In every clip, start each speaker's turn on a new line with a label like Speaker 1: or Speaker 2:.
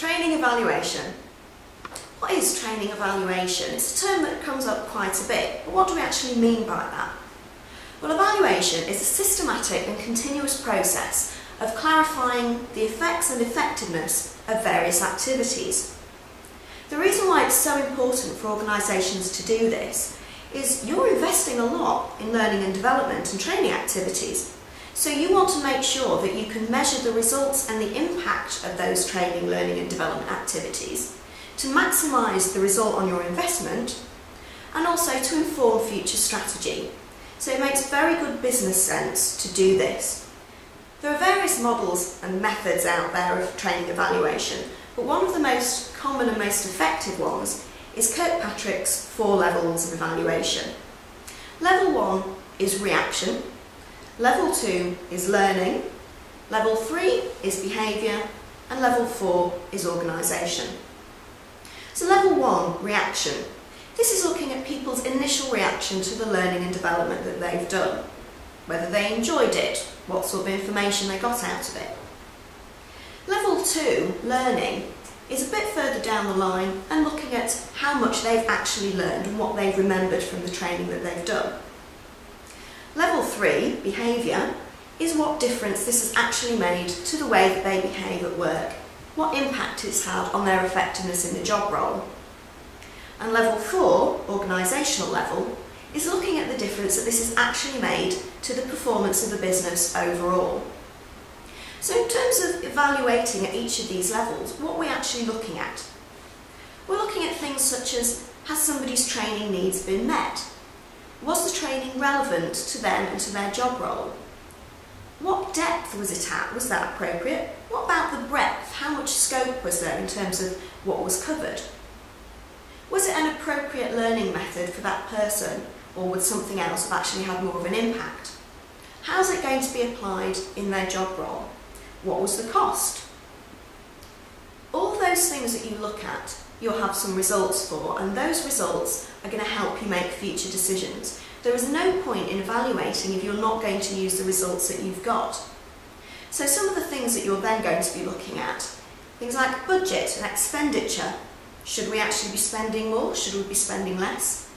Speaker 1: Training evaluation. What is training evaluation? It's a term that comes up quite a bit, but what do we actually mean by that? Well, evaluation is a systematic and continuous process of clarifying the effects and effectiveness of various activities. The reason why it's so important for organisations to do this is you're investing a lot in learning and development and training activities. So you want to make sure that you can measure the results and the impact of those training, learning and development activities to maximise the result on your investment and also to inform future strategy. So it makes very good business sense to do this. There are various models and methods out there of training evaluation, but one of the most common and most effective ones is Kirkpatrick's 4 levels of evaluation. Level 1 is reaction, level 2 is learning, level 3 is behaviour, and level 4 is organisation. So level 1, reaction. This is looking at people's initial reaction to the learning and development that they've done, whether they enjoyed it, what sort of information they got out of it. Level 2, learning, is a bit further down the line and looking at how much they've actually learned and what they've remembered from the training that they've done. Level 3, behaviour, is what difference this has actually made to the way that they behave at work, what impact it's had on their effectiveness in the job role. And level 4, organisational level, is looking at the difference that this has actually made to the performance of the business overall. So in terms of evaluating at each of these levels, what are we actually looking at? We're looking at things such as, has somebody's training needs been met? Was the training relevant to them and to their job role? What depth was it at? Was that appropriate? What about the breadth? How much scope was there in terms of what was covered? Was it an appropriate learning method for that person, or would something else have actually had more of an impact? How's it going to be applied in their job role? What was the cost? All those things that you look at, you'll have some results for, and those results are going to help you make future decisions. There is no point in evaluating if you're not going to use the results that you've got. So some of the things that you're then going to be looking at, things like budget and expenditure. Should we actually be spending more? Should we be spending less?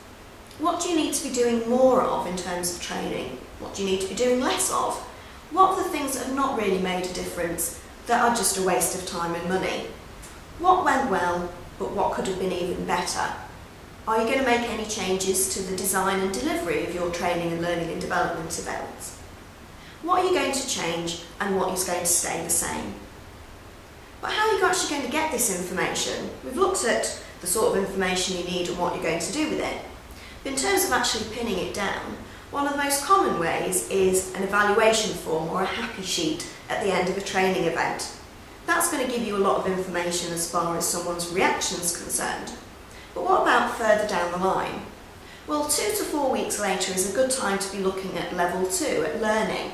Speaker 1: What do you need to be doing more of in terms of training? What do you need to be doing less of? What are the things that have not really made a difference, that are just a waste of time and money? What went well, but what could have been even better? Are you going to make any changes to the design and delivery of your training and learning and development events? What are you going to change and what is going to stay the same? But how are you actually going to get this information? We've looked at the sort of information you need and what you're going to do with it. But in terms of actually pinning it down, one of the most common ways is an evaluation form or a happy sheet at the end of a training event. That's going to give you a lot of information as far as someone's reaction is concerned. But what about further down the line? Well, 2 to 4 weeks later is a good time to be looking at level 2, at learning.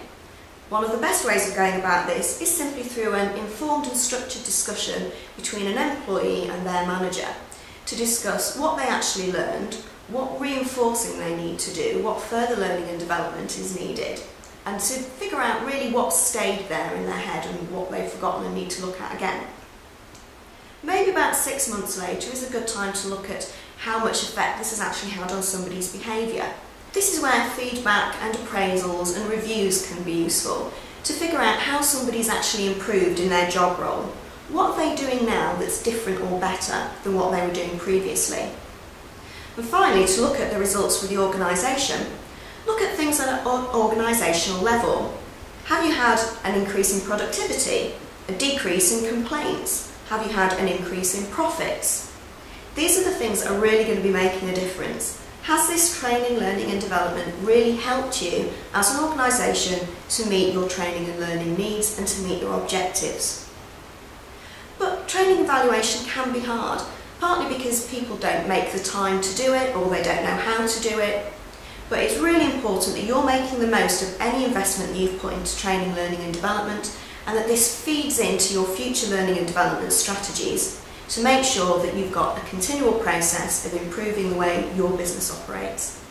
Speaker 1: One of the best ways of going about this is simply through an informed and structured discussion between an employee and their manager to discuss what they actually learned, what reinforcing they need to do, what further learning and development is needed, and to figure out really what stayed there in their head and what they've forgotten and need to look at again. Maybe about 6 months later is a good time to look at how much effect this has actually had on somebody's behaviour. This is where feedback and appraisals and reviews can be useful to figure out how somebody's actually improved in their job role. What are they doing now that's different or better than what they were doing previously? And finally, to look at the results for the organisation, look at things at an organisational level. Have you had an increase in productivity? A decrease in complaints? Have you had an increase in profits? These are the things that are really going to be making a difference. Has this training, learning and development really helped you as an organisation to meet your training and learning needs and to meet your objectives? But training evaluation can be hard, partly because people don't make the time to do it or they don't know how to do it. But it's really important that you're making the most of any investment that you've put into training, learning and development, and that this feeds into your future learning and development strategies to make sure that you've got a continual process of improving the way your business operates.